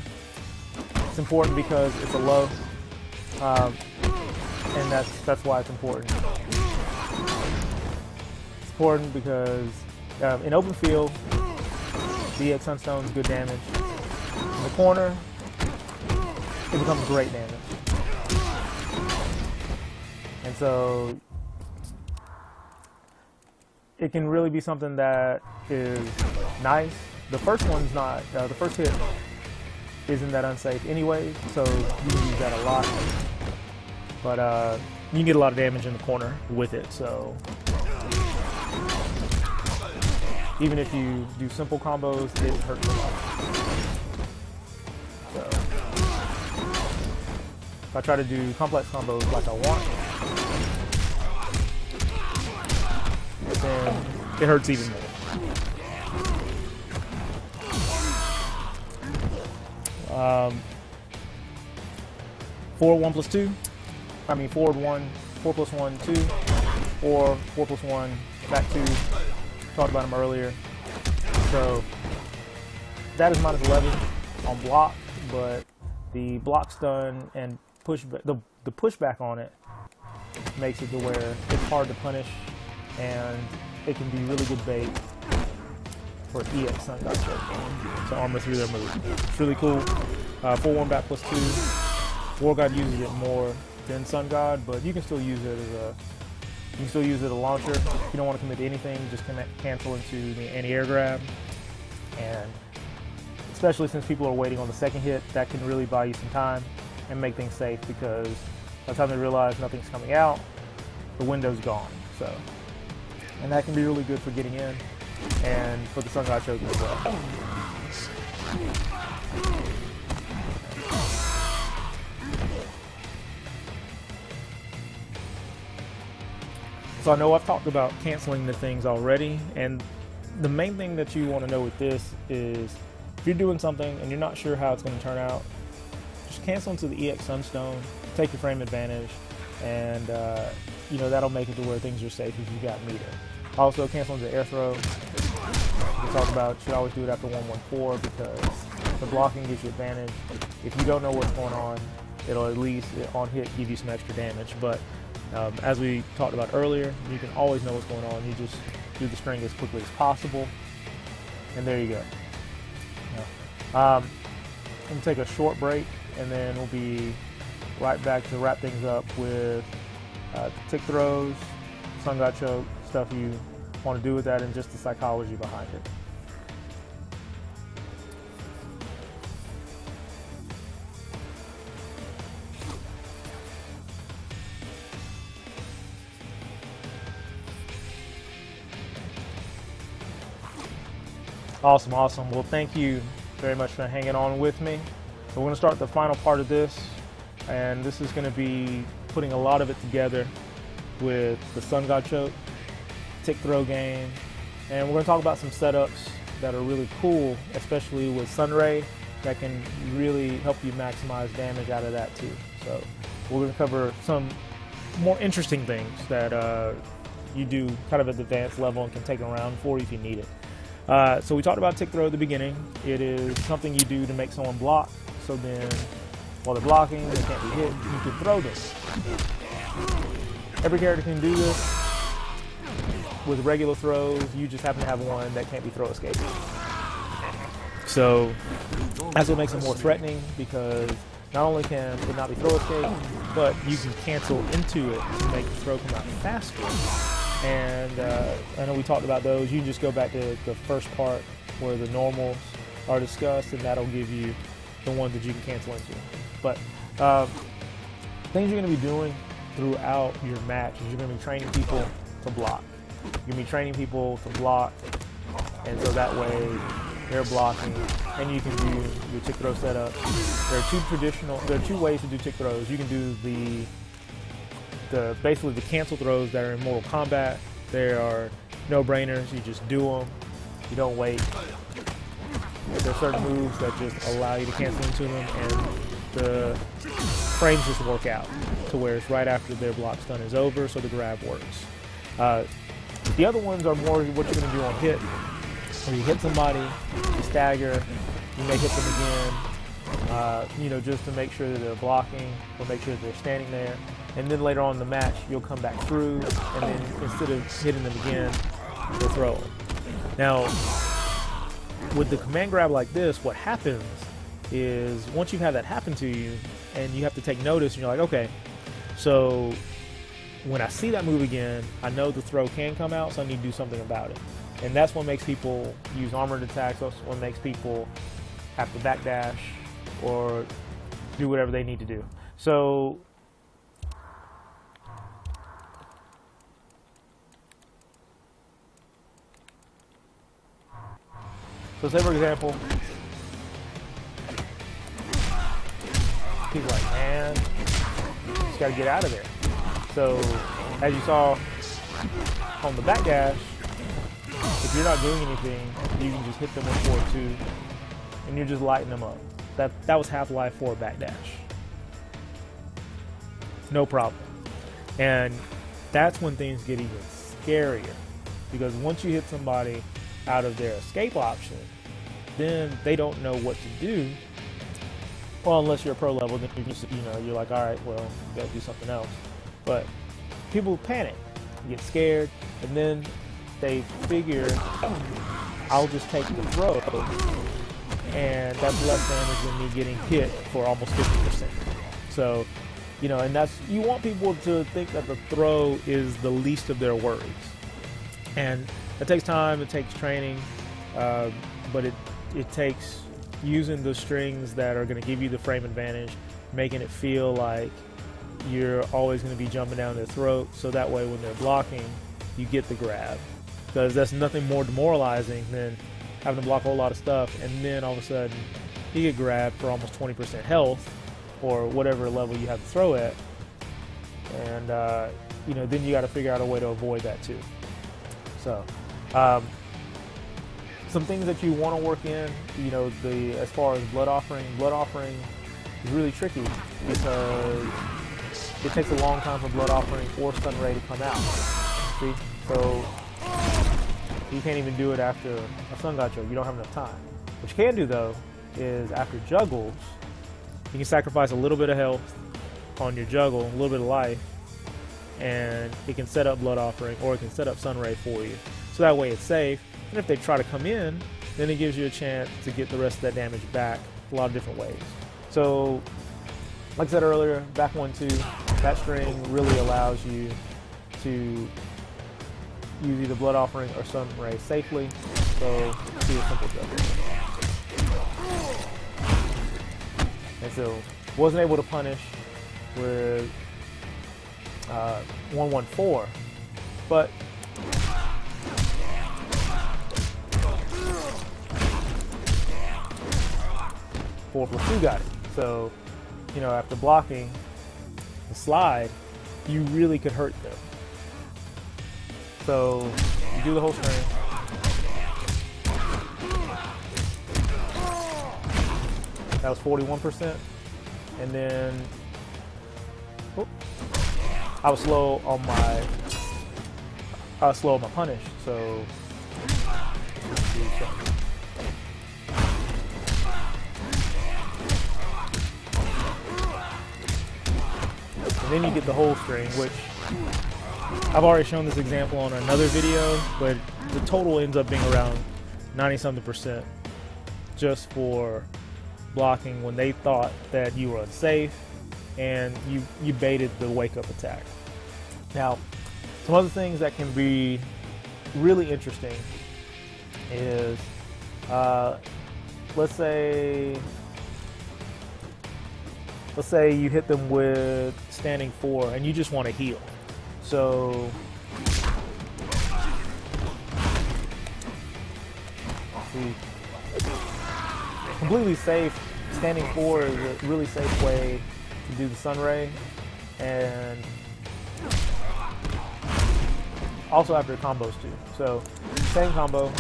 It's important because it's a low, and that's why it's important. It's important because in open field, the EX Sunstone is good damage. In the corner, it becomes great damage. And so it can really be something that is nice. The first one's not, the first hit isn't that unsafe anyways, so you can use that a lot. But you can get a lot of damage in the corner with it, so even if you do simple combos, it hurts a lot. So if I try to do complex combos like I want, then it hurts even more. Forward 1 plus 2. I mean forward 1, 4 plus 1, 2, or 4 plus 1, back 2. Talked about them earlier. So that is minus 11 on block, but the block stun and the pushback on it makes it to where it's hard to punish, and it can be really good bait for EX Sun God Choke to armor through their move. It's really cool. 4-1 back plus 2. War God uses it more than Sun God, but you can still use it as a launcher. If you don't want to commit to anything, just cancel into the anti-air grab. And especially since people are waiting on the second hit, that can really buy you some time and make things safe, because by the time they realize nothing's coming out, the window's gone. So, and that can be really good for getting in and for the Sun God Choke as well. So I know I've talked about canceling the things already, and the main thing that you want to know with this is if you're doing something and you're not sure how it's going to turn out, just cancel into the EX Sunstone, take your frame advantage, and you know, that'll make it to where things are safe if you got meter. Also, cancel into air throw. We talked about should always do it after 114 because the blocking gives you advantage. If you don't know what's going on, it'll at least on hit give you some extra damage. But as we talked about earlier, you can always know what's going on. You just do the string as quickly as possible, and there you go. I'm going to take a short break, and then we'll be right back to wrap things up with tick throws, Sun God Choke, stuff you want to do with that, and just the psychology behind it. Awesome, awesome. Well, thank you very much for hanging on with me. So we're going to start the final part of this, and this is going to be putting a lot of it together with the Sun God Choke, tick throw game, and we're going to talk about some setups that are really cool, especially with Sunray, that can really help you maximize damage out of that too. So we're going to cover some more interesting things that you do kind of at the advanced level and can take around for you if you need it. So we talked about tick throw at the beginning. It is something you do to make someone block, so then while they're blocking, they can't be hit, you can throw them. Every character can do this. With regular throws, you just happen to have one that can't be throw escape. So that's what makes it more threatening, because not only can it not be throw escape, but you can cancel into it to make the throw come out faster. And I know we talked about those. You can just go back to the first part where the normals are discussed, and that'll give you the ones that you can cancel into. But things you're going to be doing throughout your match is you're going to be training people to block. You're going to be training people to block, and so that way they're blocking, and you can do your tick throw setup. There are two ways to do tick throws. You can do basically the cancel throws that are in Mortal Kombat. They are no-brainers. You just do them. You don't wait. There are certain moves that just allow you to cancel into them, and the frames just work out to where it's right after their block stun is over, so the grab works. The other ones are more what you're going to do on hit, where you hit somebody, you stagger, you may hit them again, you know, just to make sure that they're blocking or make sure that they're standing there. And then later on in the match, you'll come back through, and then instead of hitting them again, you'll throw them. Now, with the command grab like this, what happens is once you've had that happen to you, and you have to take notice, and you're like, okay, so when I see that move again, I know the throw can come out, so I need to do something about it. And that's what makes people use armored attacks. That's what makes people have to backdash or do whatever they need to do. So say for example, he's like, man, just gotta get out of there. So as you saw on the backdash, if you're not doing anything, you can just hit them with 4-2 and you're just lighting them up. That was Half-Life 4 backdash. No problem. And that's when things get even scarier, because once you hit somebody out of their escape option, then they don't know what to do. Well, unless you're a pro level, then you're like, all right, well, you gotta do something else. But people panic, get scared, and then they figure, I'll just take the throw, and that's less damage than me getting hit for almost 50%. So, and you want people to think that the throw is the least of their worries. And it takes time, it takes training, but it takes using the strings that are going to give you the frame advantage, making it feel like you're always going to be jumping down their throat, so that way when they're blocking, you get the grab. Because that's nothing more demoralizing than having to block a whole lot of stuff, and then all of a sudden you get grabbed for almost 20% health, or whatever level you have to throw at, and then you got to figure out a way to avoid that too. So some things that you want to work in, as far as blood offering is really tricky, because it takes a long time for blood offering or stun ray to come out. See, so you can't even do it after a stun gotcha. You don't have enough time. What you can do though is after juggles, you can sacrifice a little bit of health on your juggle, a little bit of life, and it can set up blood offering, or it can set up stun ray for you. So that way it's safe. And if they try to come in, then it gives you a chance to get the rest of that damage back a lot of different ways. So, like I said earlier, back 1-2, that string really allows you to use either blood offering or stun ray safely. So, do a simple juggle. And so, wasn't able to punish with 1-1-4, but 4+2 got it. So, after blocking the slide, you really could hurt them. So, you do the whole string. That was 41%. And then, I was slow on my punish. So, then you get the whole string, which I've already shown this example on another video, but the total ends up being around 90-something% just for blocking when they thought that you were unsafe and you baited the wake-up attack. Now, some other things that can be really interesting is, let's say you hit them with standing 4 and you just want to heal. So see, completely safe. Standing 4 is a really safe way to do the stun ray, and also after combos too. So same combo.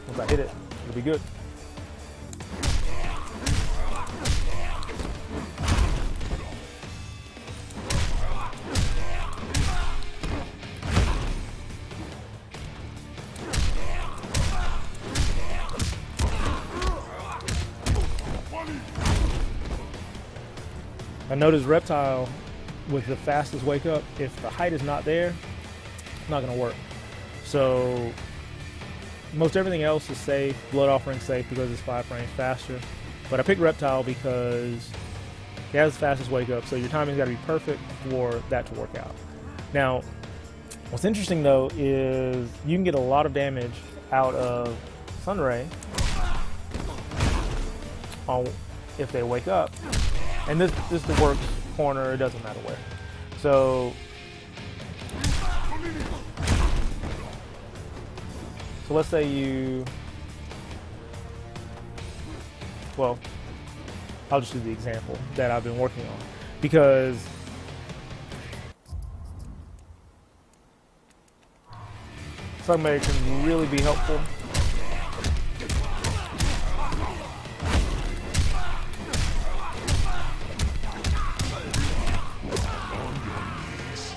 Once I hit it, it'll be good. I noticed Reptile with the fastest wake up, if the height is not there, it's not going to work. So most everything else is safe. Blood offering safe because it's 5 frames faster. But I picked Reptile because He has the fastest wake up, so your timing's got to be perfect for that to work out. Now, what's interesting though is you can get a lot of damage out of Sunray if they wake up. And this is the works corner, it doesn't matter where. So let's say you, well, I'll just do the example that I've been working on, because Sunray can really be helpful.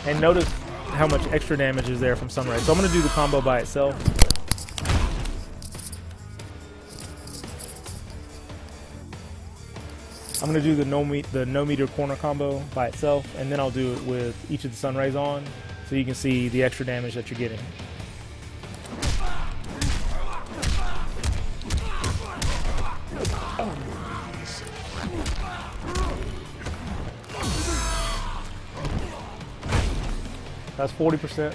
And notice how much extra damage is there from Sunray. So I'm going to do the combo by itself. I'm going to do the no meter corner combo by itself, and then I'll do it with each of the Sunrays on, so you can see the extra damage that you're getting. That's 40%.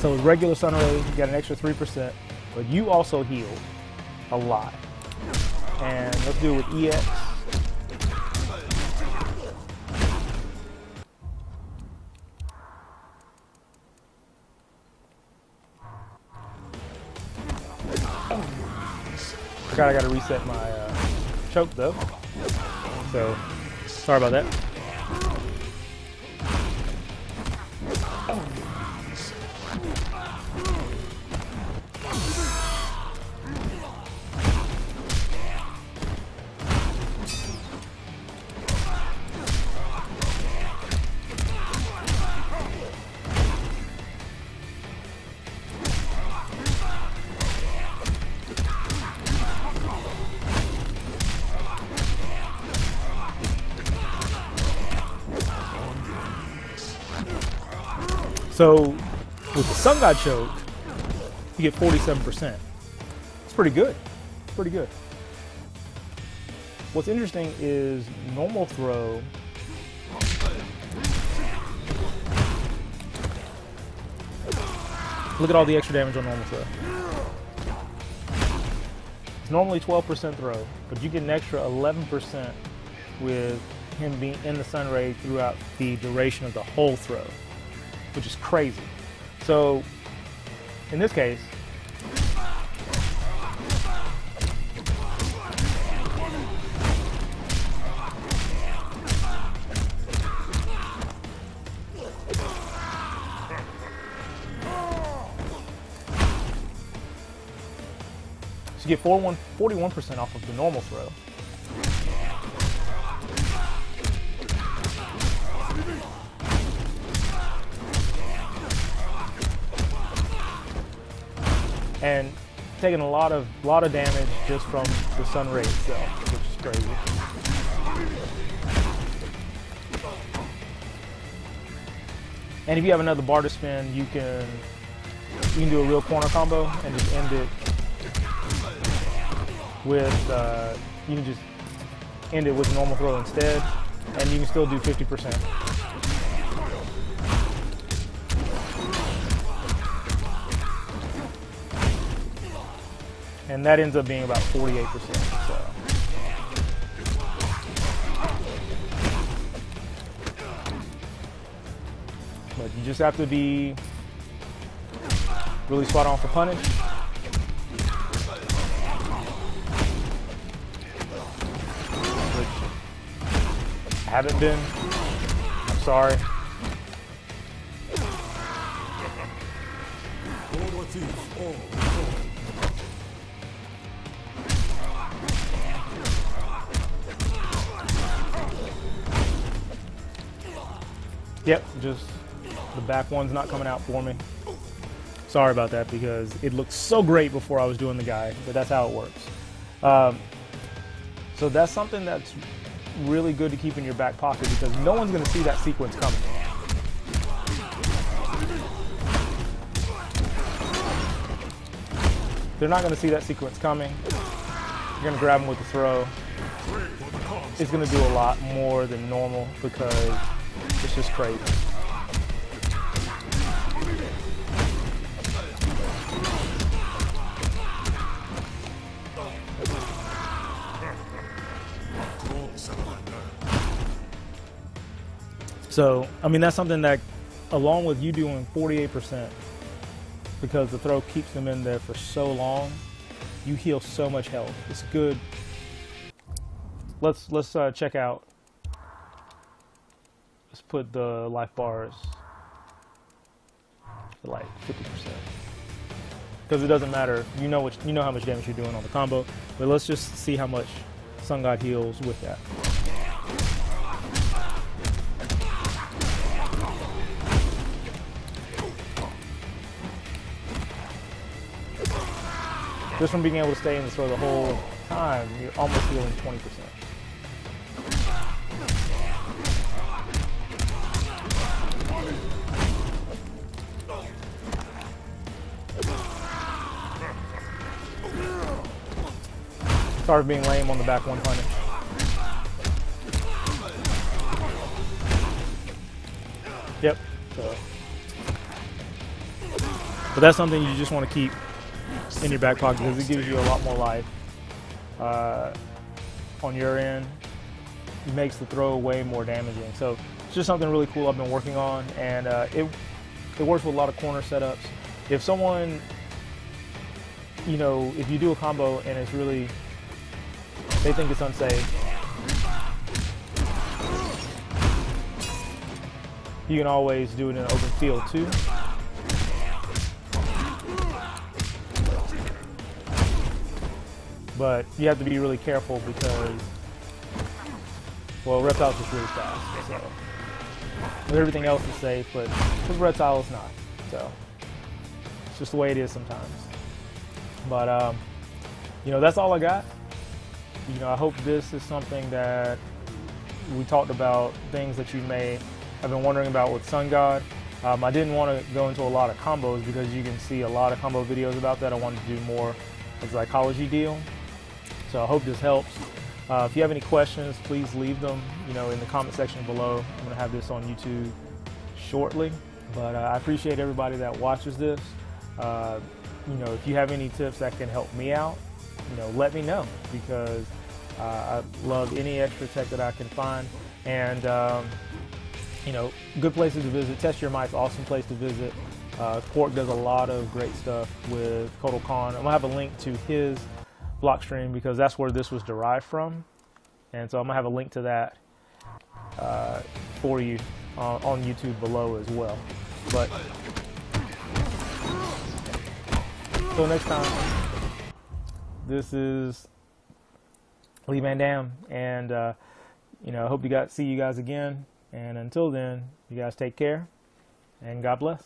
So with regular Sunray, you got an extra 3%, but you also heal a lot. And let's do it with EX. Forgot I gotta reset my choke though. So, sorry about that. So with the Sun God choke, you get 47%. It's pretty good. It's pretty good. What's interesting is normal throw. Look at all the extra damage on normal throw. It's normally 12% throw, but you get an extra 11% with him being in the Sunray throughout the duration of the whole throw, which is crazy. So in this case, you get 41% off of the normal throw. And taking a lot of damage just from the Sunray itself, which is crazy. And if you have another bar to spin, you can do a real corner combo and just end it with you can just end it with a normal throw instead, and you can still do 50%. And that ends up being about 48%. So. But you just have to be really spot on for punish. haven't been, I'm sorry. Yep, just the back one's not coming out for me. Sorry about that, because it looked so great before I was doing the guy, but that's how it works. So that's something that's really good to keep in your back pocket, because no one's going to see that sequence coming. They're not going to see that sequence coming. You're going to grab them with the throw. It's going to do a lot more than normal because it's just crazy. So, I mean, that's something that, along with you doing 48%, because the throw keeps them in there for so long, you heal so much health. It's good. Let's check out. Let's put the life bars to like 50%, because it doesn't matter. You know how much damage you're doing on the combo, but let's just see how much Sun God heals with that. Just from being able to stay in the throw the whole time, you're almost healing 20%. Sorry for being lame on the back one punish. Yep. So. But that's something you just want to keep in your back pocket, because it gives you a lot more life on your end. It makes the throw way more damaging. So it's just something really cool I've been working on, and it works with a lot of corner setups. If someone, you know, if you do a combo and it's really, they think it's unsafe, you can always do it in an open field too. But you have to be really careful because, well, Reptile's just really fast. So everything else is safe, but with Reptile it's not. So it's just the way it is sometimes. But you know, that's all I got. You know, I hope this is something that we talked about, things that you may have been wondering about with Sun God. I didn't want to go into a lot of combos because you can see a lot of combo videos about that. I wanted to do more of a psychology deal. So I hope this helps. If you have any questions, please leave them, you know, in the comment section below. I'm going to have this on YouTube shortly. But I appreciate everybody that watches this. You know, if you have any tips that can help me out, you know, let me know, because I love any extra tech that I can find. And you know, good places to visit. Test Your Might's awesome place to visit. Quark does a lot of great stuff with Kotal Kahn. I'm gonna have a link to his block stream because that's where this was derived from, and so I'm gonna have a link to that for you on YouTube below as well. But until next time, this is Lee Van Dam, and you know, I hope see you guys again. And until then, you guys take care, and God bless.